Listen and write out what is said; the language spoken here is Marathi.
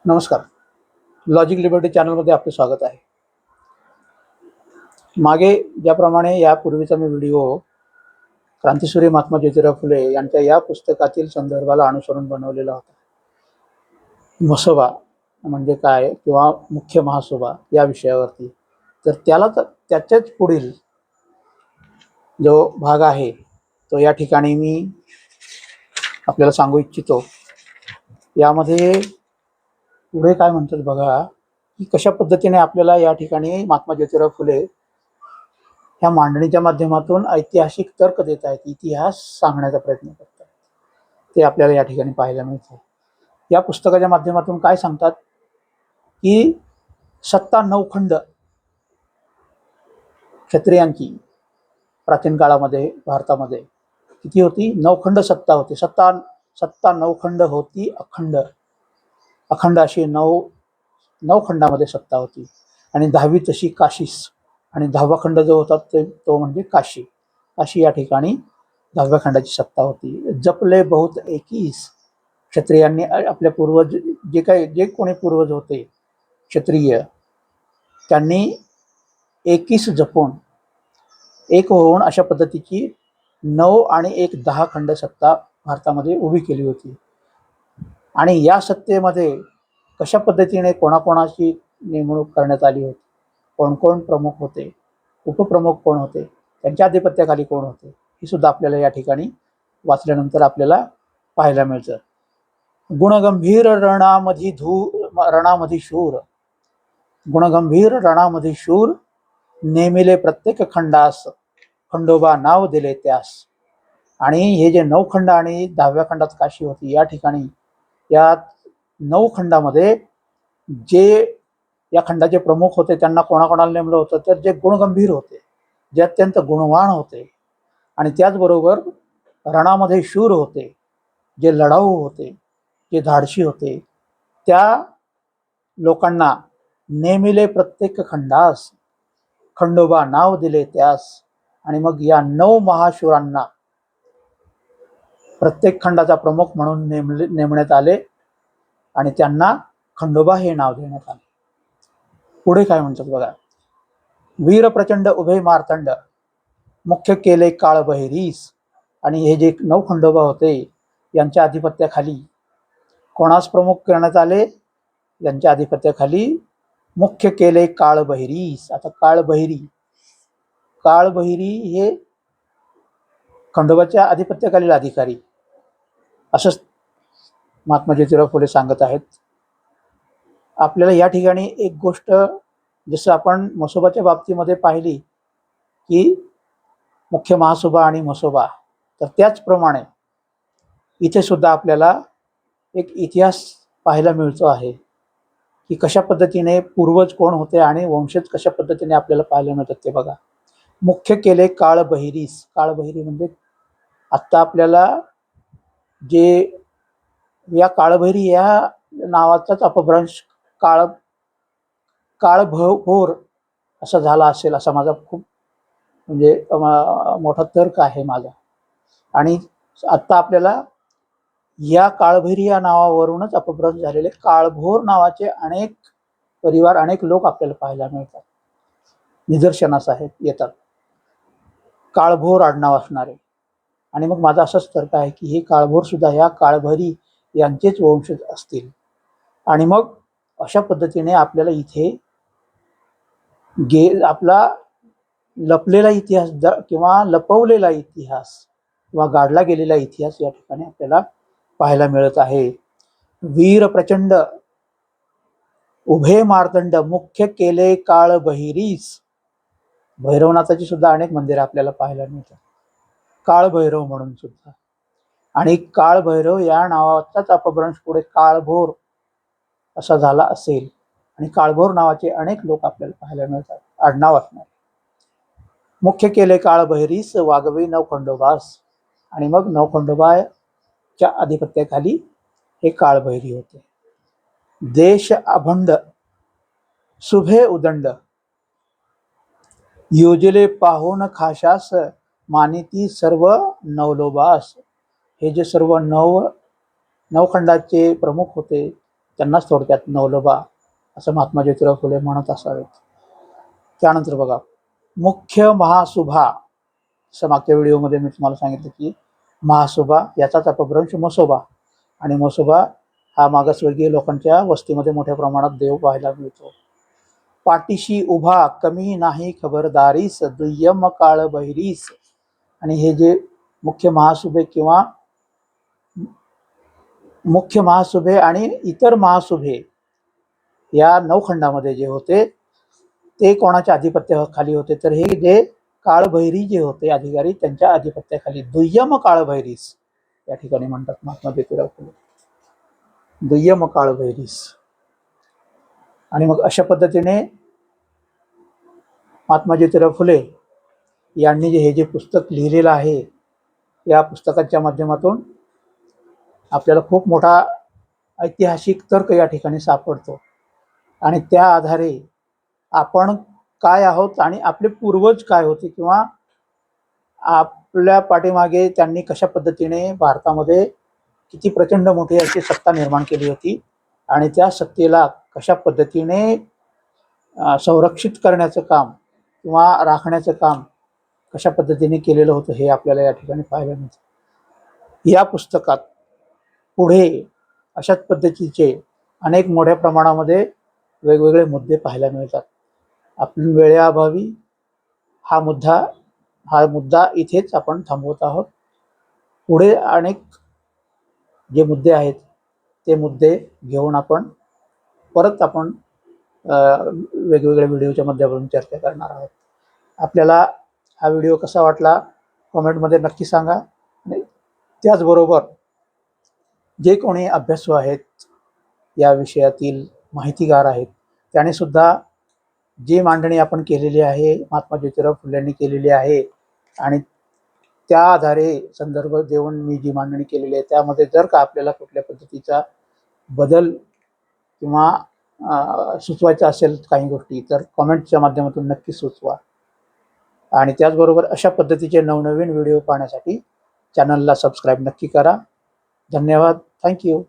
नमस्कार. लॉजिक लिबर्टी चॅनलमध्ये आपले स्वागत आहे. मागे ज्याप्रमाणे यापूर्वीचा मी व्हिडिओ क्रांतिसूर्य महात्मा ज्योतिराव फुले यांच्या या पुस्तकातील संदर्भाला अनुसरून बनवलेला होता. मसोबा म्हणजे काय किंवा मुख्य महासोबा या विषयावरती. तर त्याच्याच पुढील जो भाग आहे तो या ठिकाणी मी आपल्याला सांगू इच्छितो. यामध्ये पुढे काय म्हणतात बघा, की कशा पद्धतीने आपल्याला या ठिकाणी महात्मा ज्योतिराव फुले ह्या मांडणीच्या माध्यमातून ऐतिहासिक तर्क देत आहेत, इतिहास सांगण्याचा प्रयत्न करतात, ते आपल्याला या ठिकाणी पाहायला मिळतं. या पुस्तकाच्या माध्यमातून काय सांगतात की सत्ता नौखंड क्षत्रियांची प्राचीन काळामध्ये भारतामध्ये किती होती? नौखंड सत्ता होती. सत्ता नौखंड होती. अखंड अशी नऊ खंडामध्ये सत्ता होती. आणि 10वी तशी काशीस. आणि 10वा खंड जो होता तो म्हणजे काशी या ठिकाणी 10व्या खंडाची सत्ता होती. जपले बहुत एकीस. क्षत्रियांनी आपल्या पूर्वज जे कोणी पूर्वज होते क्षत्रिय, त्यांनी एकीस जपून एक होऊन अशा पद्धतीची 9 आणि 1 10 खंड सत्ता भारतामध्ये उभी केली होती. आणि या सत्तेमध्ये कशा पद्धतीने कोणाकोणाची नेमणूक करण्यात आली होती, कोण कोण प्रमुख होते, उपप्रमुख कोण होते, त्यांच्या आधिपत्याखाली कोण होते, हे सुद्धा आपल्याला या ठिकाणी वाचल्यानंतर आपल्याला पाहायला मिळतं. गुणगंभीर रणामधी शूर. गुणगंभीर रणामधी शूर. नेमिले प्रत्येक खंडास. खंडोबा नाव दिले त्यास. आणि हे जे 9 खंड आणि 10व्या खंडात काशी होती, या ठिकाणी या 9 खंडामध्ये जे या खंडाचे प्रमुख होते त्यांना कोणाकोणाला नेमलं होतं, तर जे गुणगंभीर होते, जे अत्यंत गुणवान होते, आणि त्याचबरोबर रणामध्ये शूर होते, जे लढाऊ होते, जे धाडशी होते, त्या लोकांना नेमिले प्रत्येक खंडास. खंडोबा नाव दिले त्यास. आणि मग या 9 महाशूरांना प्रत्येक खंडाचा प्रमुख म्हणून नेमण्यात आले आणि त्यांना खंडोबा हे नाव देण्यात आले. पुढे काय म्हणतात बघा. वीर प्रचंड उभे मार्तंड. मुख्य केले काळ बहिरीस. आणि हे जे 9 खंडोबा होते यांच्या आधिपत्याखाली कोणास प्रमुख करण्यात आले? यांच्या आधिपत्याखाली मुख्य केले काळ बहिरीस. आता काळ बहिरी हे खंडोबाच्या आधिपत्याखालील अधिकारी, असं महात्मा ज्योतिराव फुले सांगत आहेत. आपल्याला या ठिकाणी एक गोष्ट, जसं आपण मसोबाच्या बाबतीमध्ये पाहिली की मुख्य महासोबा आणि मसोबा, तर त्याचप्रमाणे इथे सुद्धा आपल्याला एक इतिहास पाहायला मिळतो आहे की कशा पद्धतीने पूर्वज कोण होते आणि वंशज कशा पद्धतीने आपल्याला पाहायला मिळतात ते बघा. मुख्य केले काळ बहिरीस. काळ बहिरी म्हणजे आत्ता आपल्याला जे या काळभैरी या नावाचाच अपभ्रंश काळभोर असा झाला असेल, असा माझा खूप म्हणजे मोठा तर्क आहे माझा. आणि आत्ता आपल्याला या काळभैरी या नावावरूनच अपभ्रंश झालेले काळभोर नावाचे अनेक परिवार, अनेक लोक आपल्याला पाहायला मिळतात, निदर्शनास येतात काळभोर आडनाव असणारे. आणि मग माझा असाच तर्क आहे की हे काळभोर सुद्धा या काळभैरी यांचेच वंशज असतील. आणि मग अशा पद्धतीने आपल्याला इथे आपला लपलेला इतिहास किंवा लपवलेला इतिहास किंवा गाडला गेलेला इतिहास या ठिकाणी आपल्याला पाहायला मिळत आहे. वीर प्रचंड उभे मार्तंड. मुख्य केले काळ बहिरीस. भैरवनाथाची सुद्धा अनेक मंदिरं आपल्याला पाहायला मिळतात, काळ भैरव म्हणून सुद्धा. आणि काळ भैरव या नावाचाच अपभ्रंश पुढे काळभोर असा झाला असेल. आणि काळभोर नावाचे अनेक लोक आपल्याला पाहायला मिळतात, आडनाव असणार. मुख्य केले काळ बहिरीस. वागवी 9 खंडोबास. आणि मग 9 खंडोबाच्या आधिपत्याखाली हे काळभैरी होते. देश अभंड शुभे उदंड. योजले पाहून खाशास. मानिती सर्व नवलोबास. हे जे सर्व नऊ खंडाचे प्रमुख होते त्यांनाच थोडक्यात नवलोबा असं महात्मा ज्योतिराव फुले म्हणत असावेत. त्यानंतर बघा, मुख्य महासुभा. जसं मागच्या व्हिडिओमध्ये मी तुम्हाला सांगितलं की महासुभा याचाच अपभ्रंश मसोबा, आणि मसोबा हा मागासवर्गीय लोकांच्या वस्तीमध्ये मोठ्या प्रमाणात देव पाहायला मिळतो. पाठीशी उभा कमी नाही खबरदारीस, दुय्यम काळ बहिरीस. आणि हे जे मुख्य महासुभे किंवा मुख्य महासुभे आणि इतर महासुभे या 9 खंडामध्ये जे होते ते कोणाच्या अधिपत्याखाली होते, तर हे जे काळभैरी जे होते अधिकारी त्यांच्या अधिपत्याखाली, दुय्यम काळभैरीस या ठिकाणी म्हणतात महात्मा ज्योतिराव फुले, दुय्यम काळभैरीस. आणि मग अशा पद्धतीने महात्मा ज्योतिराव फुले यांनी हे जे पुस्तक लिहिलेलं आहे, या पुस्तकाच्या माध्यमातून आपल्याला खूप मोठा ऐतिहासिक तर्क या ठिकाणी सापडतो, आणि त्या आधारे आपण काय आहोत आणि आपले पूर्वज काय होते, किंवा आपल्या पाठीमागे त्यांनी कशा पद्धतीने भारतामध्ये किती प्रचंड मोठी अशी सत्ता निर्माण केली होती, आणि त्या सत्तेला कशा पद्धतीने संरक्षित करण्याचं काम किंवा राखण्याचं काम कशा पद्धतीने केलेलं होतं हे आपल्याला या ठिकाणी पाहायला मिळतं. या पुस्तकात पुढे अशाच पद्धतीचे अनेक मोठ्या प्रमाणामध्ये वेगवेगळे मुद्दे पाहायला मिळतात. आपली वेळेअभावी हा मुद्दा इथेच आपण थांबवत आहोत. पुढे अनेक जे मुद्दे आहेत ते मुद्दे घेऊन आपण परत वेगवेगळ्या व्हिडिओच्या माध्यमातून चर्चा करणार आहोत. आपल्याला हा व्हिडिओ कसा वाटला कमेंटमध्ये नक्की सांगा. आणि त्याचबरोबर जे कोणी अभ्यासू आहेत, या विषयातील माहितीगार आहेत, त्याने सुद्धा जी मांडणी आपण केलेली आहे महात्मा ज्योतिराव फुलेंनी केलेली आहे, आणि त्या आधारे संदर्भ देऊन मी जी मांडणी केलेली आहे त्यामध्ये जर का आपल्याला कुठल्या पद्धतीचा बदल किंवा सुचवायचा असेल काही गोष्टी, तर कमेंटच्या माध्यमातून नक्की सुचवा. आणि त्याचबरोबर अशा पद्धतीचे नवनवीन व्हिडिओ पाहण्यासाठी चॅनलला सबस्क्राईब नक्की करा. धन्यवाद. थँक्यू.